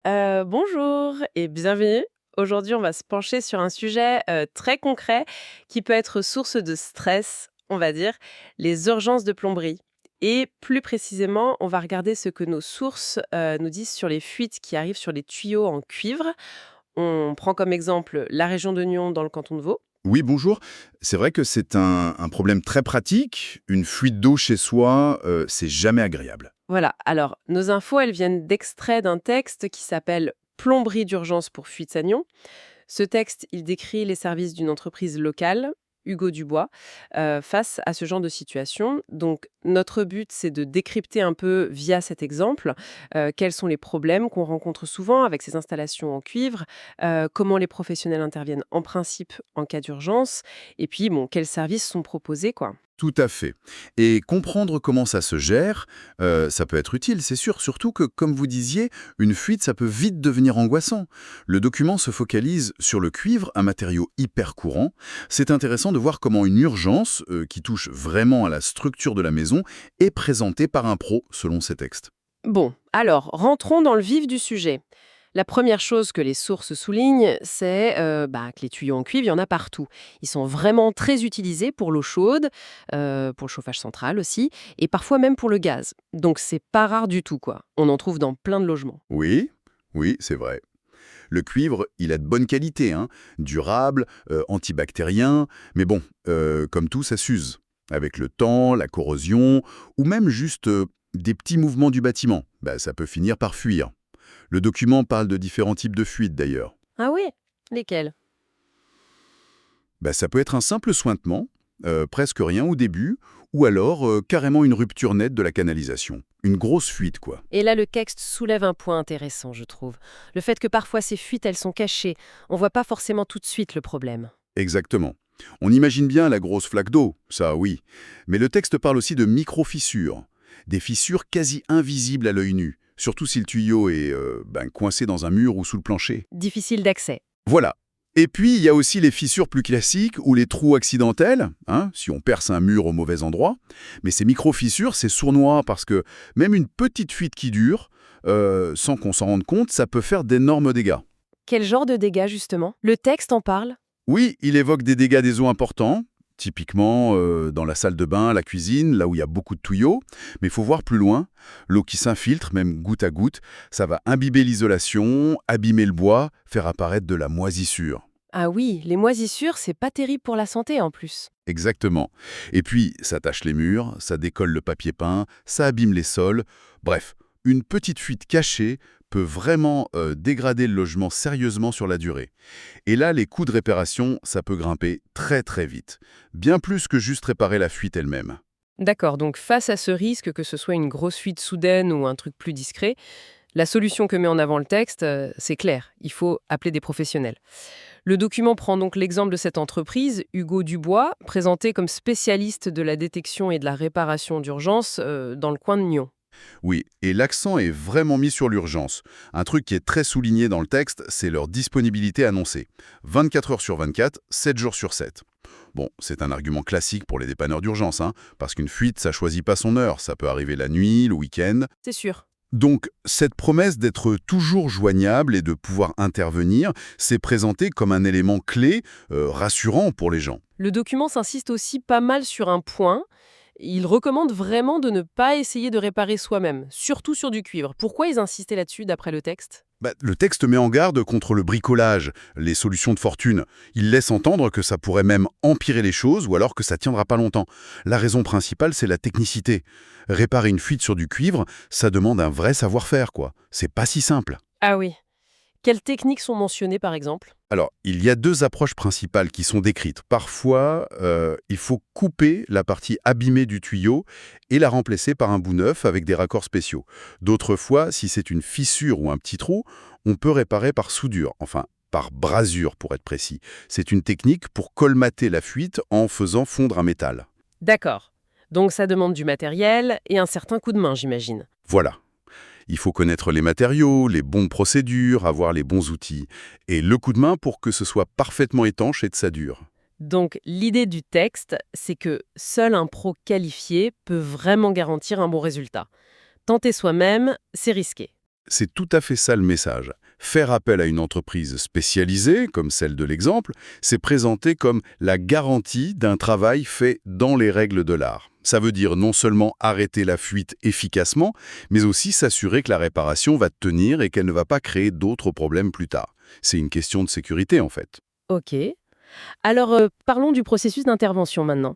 Bonjour et bienvenue. Aujourd'hui, on va se pencher sur un sujet, très concret qui peut être source de stress, on va dire, les urgences de plomberie et plus précisément, on va regarder ce que nos sources, nous disent sur les fuites qui arrivent sur les tuyaux en cuivre. On prend comme exemple la région de Nyon dans le canton de Vaud. Oui, bonjour. C'est vrai que c'est un problème très pratique. Une fuite d'eau chez soi, c'est jamais agréable. Voilà, alors nos infos, elles viennent d'extraits d'un texte qui s'appelle «Plomberie d'urgence pour fuites à Nyon». Ce texte, il décrit les services d'une entreprise locale, Hugo Dubois, face à ce genre de situation. Donc, notre but, c'est de décrypter un peu, via cet exemple, quels sont les problèmes qu'on rencontre souvent avec ces installations en cuivre, comment les professionnels interviennent en principe en cas d'urgence, et puis, bon, quels services sont proposés, quoi. Tout à fait. Et comprendre comment ça se gère, ça peut être utile, c'est sûr. Surtout que, comme vous disiez, une fuite, ça peut vite devenir angoissant. Le document se focalise sur le cuivre, un matériau hyper courant. C'est intéressant de voir comment une urgence, qui touche vraiment à la structure de la maison, est présentée par un pro, selon ces textes. Bon, alors, rentrons dans le vif du sujet. La première chose que les sources soulignent, c'est que les tuyaux en cuivre, il y en a partout. Ils sont vraiment très utilisés pour l'eau chaude, pour le chauffage central aussi, et parfois même pour le gaz. Donc c'est pas rare du tout, quoi. On en trouve dans plein de logements. Oui, oui, c'est vrai. Le cuivre, il a de bonnes qualités, hein, durable, antibactérien, mais bon, comme tout, ça s'use. Avec le temps, la corrosion, ou même juste des petits mouvements du bâtiment, ça peut finir par fuir. Le document parle de différents types de fuites d'ailleurs. Ah oui? Lesquels? Ça peut être un simple sointement, presque rien au début, ou alors carrément une rupture nette de la canalisation. Une grosse fuite, quoi. Et là, le texte soulève un point intéressant, je trouve. Le fait que parfois ces fuites, elles sont cachées. On voit pas forcément tout de suite le problème. Exactement. On imagine bien la grosse flaque d'eau, ça oui. Mais le texte parle aussi de micro-fissures. Des fissures quasi invisibles à l'œil nu, surtout si le tuyau est coincé dans un mur ou sous le plancher. Difficile d'accès. Voilà. Et puis, il y a aussi les fissures plus classiques ou les trous accidentels, hein, si on perce un mur au mauvais endroit. Mais ces micro-fissures, c'est sournois parce que même une petite fuite qui dure, sans qu'on s'en rende compte, ça peut faire d'énormes dégâts. Quel genre de dégâts, justement? Le texte en parle? Oui, il évoque des dégâts des eaux importants, typiquement dans la salle de bain, la cuisine, là où il y a beaucoup de tuyaux. Mais il faut voir plus loin. L'eau qui s'infiltre, même goutte à goutte, ça va imbiber l'isolation, abîmer le bois, faire apparaître de la moisissure. Ah oui, les moisissures, c'est pas terrible pour la santé en plus. Exactement. Et puis, ça tache les murs, ça décolle le papier peint, ça abîme les sols. Bref, une petite fuite cachée peut vraiment dégrader le logement sérieusement sur la durée. Et là, les coûts de réparation, ça peut grimper très très vite. Bien plus que juste réparer la fuite elle-même. D'accord, donc face à ce risque, que ce soit une grosse fuite soudaine ou un truc plus discret, la solution que met en avant le texte, c'est clair, il faut appeler des professionnels. Le document prend donc l'exemple de cette entreprise, Hugo Dubois, présenté comme spécialiste de la détection et de la réparation d'urgence dans le coin de Nyon. Oui, et l'accent est vraiment mis sur l'urgence. Un truc qui est très souligné dans le texte, c'est leur disponibilité annoncée. 24 heures sur 24, 7 jours sur 7. Bon, c'est un argument classique pour les dépanneurs d'urgence, hein, parce qu'une fuite, ça choisit pas son heure, ça peut arriver la nuit, le week-end. C'est sûr. Donc, cette promesse d'être toujours joignable et de pouvoir intervenir, c'est présenté comme un élément clé, rassurant pour les gens. Le document s'insiste aussi pas mal sur un point. Il recommande vraiment de ne pas essayer de réparer soi-même, surtout sur du cuivre. Pourquoi ils insistaient là-dessus d'après le texte? Le texte met en garde contre le bricolage, les solutions de fortune. Il laisse entendre que ça pourrait même empirer les choses ou alors que ça tiendra pas longtemps. La raison principale, c'est la technicité. Réparer une fuite sur du cuivre, ça demande un vrai savoir-faire, quoi. C'est pas si simple. Ah oui. Quelles techniques sont mentionnées par exemple? Alors, il y a deux approches principales qui sont décrites. Parfois, il faut couper la partie abîmée du tuyau et la remplacer par un bout neuf avec des raccords spéciaux. D'autres fois, si c'est une fissure ou un petit trou, on peut réparer par soudure, enfin par brasure pour être précis. C'est une technique pour colmater la fuite en faisant fondre un métal. D'accord. Donc ça demande du matériel et un certain coup de main, j'imagine. Voilà. Il faut connaître les matériaux, les bonnes procédures, avoir les bons outils. Et le coup de main pour que ce soit parfaitement étanche et que ça dure. Donc l'idée du texte, c'est que seul un pro qualifié peut vraiment garantir un bon résultat. Tenter soi-même, c'est risqué. c'est tout à fait ça le message. Faire appel à une entreprise spécialisée, comme celle de l'exemple, c'est présenté comme la garantie d'un travail fait dans les règles de l'art. Ça veut dire non seulement arrêter la fuite efficacement, mais aussi s'assurer que la réparation va tenir et qu'elle ne va pas créer d'autres problèmes plus tard. C'est une question de sécurité en fait. Ok. Alors, parlons du processus d'intervention maintenant.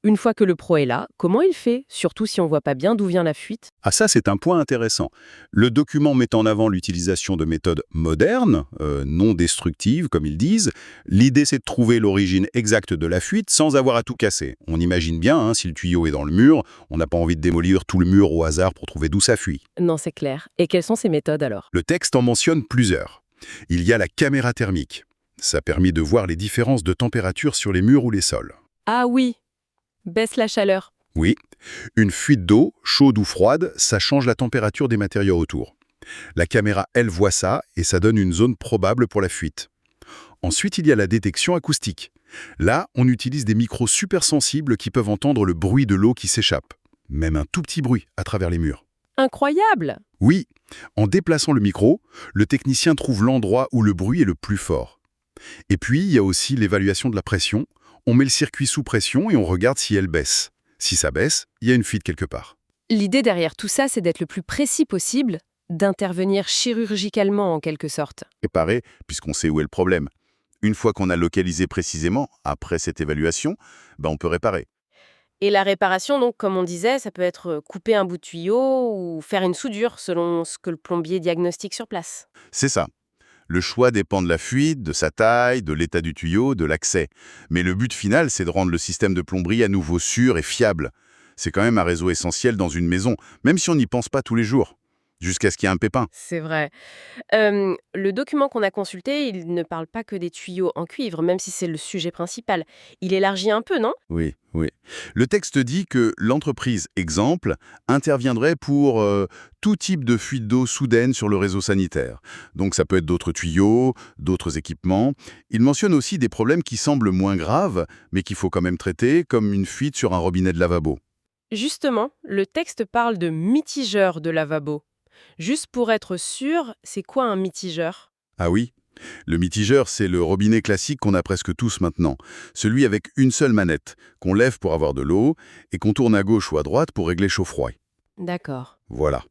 Une fois que le pro est là, comment il fait, surtout si on voit pas bien d'où vient la fuite? Ah ça, c'est un point intéressant. Le document met en avant l'utilisation de méthodes modernes, non destructives comme ils disent. L'idée, c'est de trouver l'origine exacte de la fuite sans avoir à tout casser. On imagine bien, hein, si le tuyau est dans le mur, on n'a pas envie de démolir tout le mur au hasard pour trouver d'où ça fuit. Non, c'est clair. Et quelles sont ces méthodes alors? Le texte en mentionne plusieurs. Il y a la caméra thermique. Ça permet de voir les différences de température sur les murs ou les sols. Ah oui, baisse la chaleur. Oui, une fuite d'eau, chaude ou froide, ça change la température des matériaux autour. La caméra, elle, voit ça et ça donne une zone probable pour la fuite. Ensuite, il y a la détection acoustique. Là, on utilise des micros super sensibles qui peuvent entendre le bruit de l'eau qui s'échappe. Même un tout petit bruit à travers les murs. Incroyable! Oui, en déplaçant le micro, le technicien trouve l'endroit où le bruit est le plus fort. Et puis, il y a aussi l'évaluation de la pression. On met le circuit sous pression et on regarde si elle baisse. Si ça baisse, il y a une fuite quelque part. L'idée derrière tout ça, c'est d'être le plus précis possible, d'intervenir chirurgicalement en quelque sorte. Réparer, puisqu'on sait où est le problème. Une fois qu'on a localisé précisément, après cette évaluation, on peut réparer. Et la réparation, donc, comme on disait, ça peut être couper un bout de tuyau ou faire une soudure selon ce que le plombier diagnostique sur place. C'est ça. Le choix dépend de la fuite, de sa taille, de l'état du tuyau, de l'accès. Mais le but final, c'est de rendre le système de plomberie à nouveau sûr et fiable. C'est quand même un réseau essentiel dans une maison, même si on n'y pense pas tous les jours, jusqu'à ce qu'il y ait un pépin. C'est vrai. Le document qu'on a consulté, il ne parle pas que des tuyaux en cuivre, même si c'est le sujet principal. Il élargit un peu, non? Oui, oui. Le texte dit que l'entreprise exemple interviendrait pour tout type de fuite d'eau soudaine sur le réseau sanitaire. Donc ça peut être d'autres tuyaux, d'autres équipements. Il mentionne aussi des problèmes qui semblent moins graves, mais qu'il faut quand même traiter, comme une fuite sur un robinet de lavabo. Justement, le texte parle de mitigeur de lavabo. Juste pour être sûr, c'est quoi un mitigeur? Ah oui? Le mitigeur, c'est le robinet classique qu'on a presque tous maintenant. Celui avec une seule manette, qu'on lève pour avoir de l'eau et qu'on tourne à gauche ou à droite pour régler chaud-froid. D'accord. Voilà.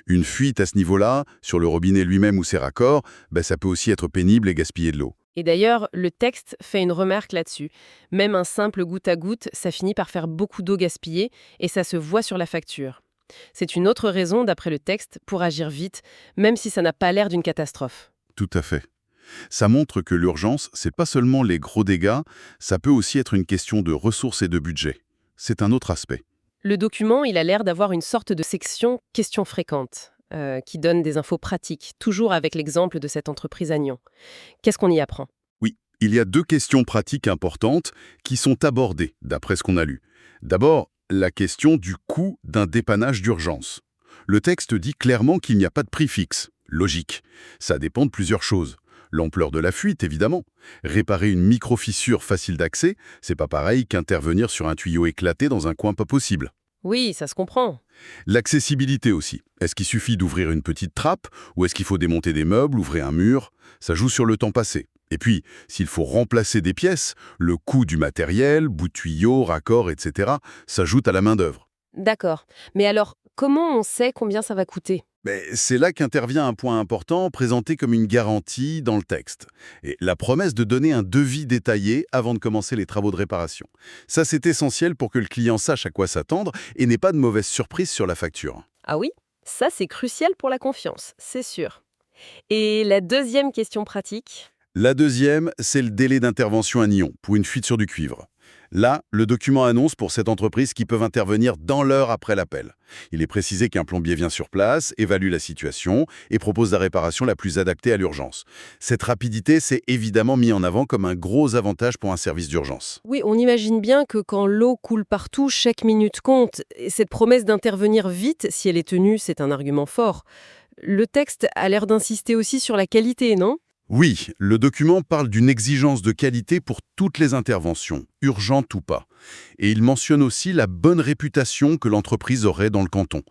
Une fuite à ce niveau-là, sur le robinet lui-même ou ses raccords, ça peut aussi être pénible et gaspiller de l'eau. Et d'ailleurs, le texte fait une remarque là-dessus. Même un simple goutte à goutte, ça finit par faire beaucoup d'eau gaspillée et ça se voit sur la facture. C'est une autre raison, d'après le texte, pour agir vite, même si ça n'a pas l'air d'une catastrophe. Tout à fait. Ça montre que l'urgence, c'est pas seulement les gros dégâts, ça peut aussi être une question de ressources et de budget. C'est un autre aspect. Le document, il a l'air d'avoir une sorte de section questions fréquentes, qui donne des infos pratiques, toujours avec l'exemple de cette entreprise à Nyon. Qu'est-ce qu'on y apprend? Oui, il y a 2 questions pratiques importantes qui sont abordées, d'après ce qu'on a lu. D'abord, la question du coût d'un dépannage d'urgence. Le texte dit clairement qu'il n'y a pas de prix fixe. Logique. Ça dépend de plusieurs choses. L'ampleur de la fuite, évidemment. Réparer une micro-fissure facile d'accès, c'est pas pareil qu'intervenir sur un tuyau éclaté dans un coin pas possible. Oui, ça se comprend. L'accessibilité aussi. Est-ce qu'il suffit d'ouvrir une petite trappe ou est-ce qu'il faut démonter des meubles, ouvrir un mur? Ça joue sur le temps passé. Et puis, s'il faut remplacer des pièces, le coût du matériel, bout de tuyau, raccord, etc., s'ajoute à la main-d'œuvre. D'accord. Mais alors, comment on sait combien ça va coûter? C'est là qu'intervient un point important présenté comme une garantie dans le texte. Et la promesse de donner un devis détaillé avant de commencer les travaux de réparation. Ça, c'est essentiel pour que le client sache à quoi s'attendre et n'ait pas de mauvaise surprise sur la facture. Ah oui, ça c'est crucial pour la confiance, c'est sûr. Et la deuxième question pratique? La deuxième, c'est le délai d'intervention à Nyon pour une fuite sur du cuivre. Là, le document annonce pour cette entreprise qu'ils peuvent intervenir dans l'heure après l'appel. Il est précisé qu'un plombier vient sur place, évalue la situation et propose la réparation la plus adaptée à l'urgence. Cette rapidité s'est évidemment mis en avant comme un gros avantage pour un service d'urgence. Oui, on imagine bien que quand l'eau coule partout, chaque minute compte. Et cette promesse d'intervenir vite, si elle est tenue, c'est un argument fort. Le texte a l'air d'insister aussi sur la qualité, non? Oui, le document parle d'une exigence de qualité pour toutes les interventions, urgentes ou pas. Et il mentionne aussi la bonne réputation que l'entreprise aurait dans le canton.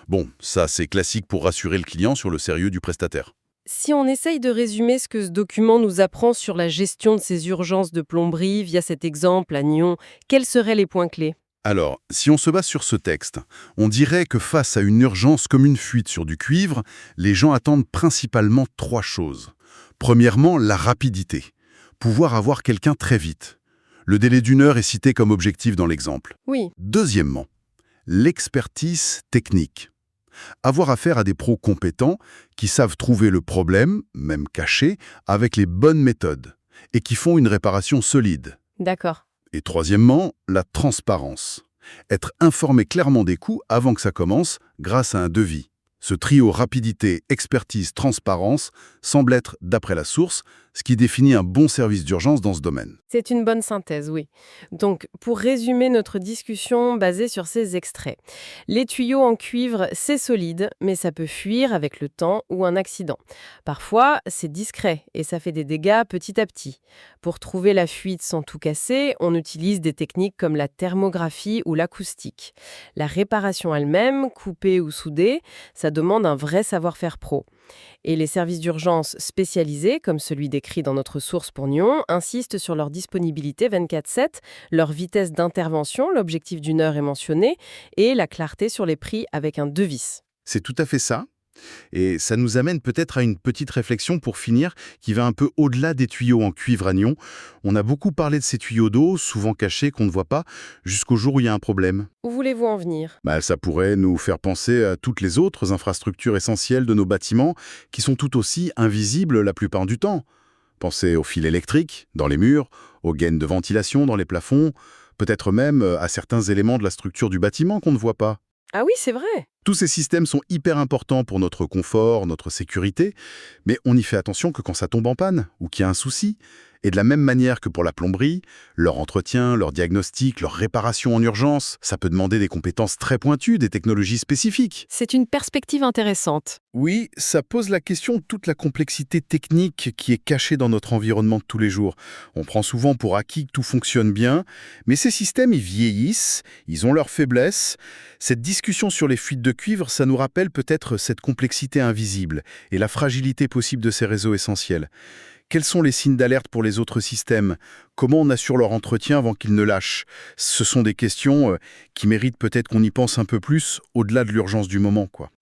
Bon, ça c'est classique pour rassurer le client sur le sérieux du prestataire. Si on essaye de résumer ce que ce document nous apprend sur la gestion de ces urgences de plomberie via cet exemple à Nyon, quels seraient les points clés? Alors, si on se base sur ce texte, on dirait que face à une urgence comme une fuite sur du cuivre, les gens attendent principalement 3 choses. Premièrement, la rapidité. Pouvoir avoir quelqu'un très vite. Le délai d'1 heure est cité comme objectif dans l'exemple. Oui, Deuxièmement, l'expertise technique. Avoir affaire à des pros compétents qui savent trouver le problème, même caché, avec les bonnes méthodes et qui font une réparation solide. d'accord. Et troisièmement, la transparence. Être informé clairement des coûts avant que ça commence grâce à un devis. Ce trio rapidité, expertise, transparence semble être, d'après la source, ce qui définit un bon service d'urgence dans ce domaine. C'est une bonne synthèse, oui. Donc, pour résumer notre discussion basée sur ces extraits, les tuyaux en cuivre, c'est solide, mais ça peut fuir avec le temps ou un accident. Parfois, c'est discret et ça fait des dégâts petit à petit. Pour trouver la fuite sans tout casser, on utilise des techniques comme la thermographie ou l'acoustique. La réparation elle-même, coupée ou soudée, ça demande un vrai savoir-faire pro. Et les services d'urgence spécialisés, comme celui décrit dans notre source pour Nyon, insistent sur leur disponibilité 24/7, leur vitesse d'intervention, l'objectif d'1 heure est mentionné, et la clarté sur les prix avec un devis. C'est tout à fait ça. Et ça nous amène peut-être à une petite réflexion pour finir, qui va un peu au-delà des tuyaux en cuivre à Nyon. On a beaucoup parlé de ces tuyaux d'eau, souvent cachés, qu'on ne voit pas, jusqu'au jour où il y a un problème. Où voulez-vous en venir? Ça pourrait nous faire penser à toutes les autres infrastructures essentielles de nos bâtiments, qui sont tout aussi invisibles la plupart du temps. Pensez aux fils électriques, dans les murs, aux gaines de ventilation dans les plafonds, peut-être même à certains éléments de la structure du bâtiment qu'on ne voit pas. Ah oui, c'est vrai. Tous ces systèmes sont hyper importants pour notre confort, notre sécurité, mais on n'y fait attention que quand ça tombe en panne ou qu'il y a un souci. Et de la même manière que pour la plomberie, leur entretien, leur diagnostic, leur réparation en urgence, ça peut demander des compétences très pointues, des technologies spécifiques. C'est une perspective intéressante. Oui, ça pose la question de toute la complexité technique qui est cachée dans notre environnement de tous les jours. On prend souvent pour acquis que tout fonctionne bien, mais ces systèmes, ils vieillissent, ils ont leurs faiblesses. Cette discussion sur les fuites de cuivre, ça nous rappelle peut-être cette complexité invisible et la fragilité possible de ces réseaux essentiels. Quels sont les signes d'alerte pour les autres systèmes? Comment on assure leur entretien avant qu'ils ne lâchent? Ce sont des questions qui méritent peut-être qu'on y pense un peu plus au-delà de l'urgence du moment, quoi.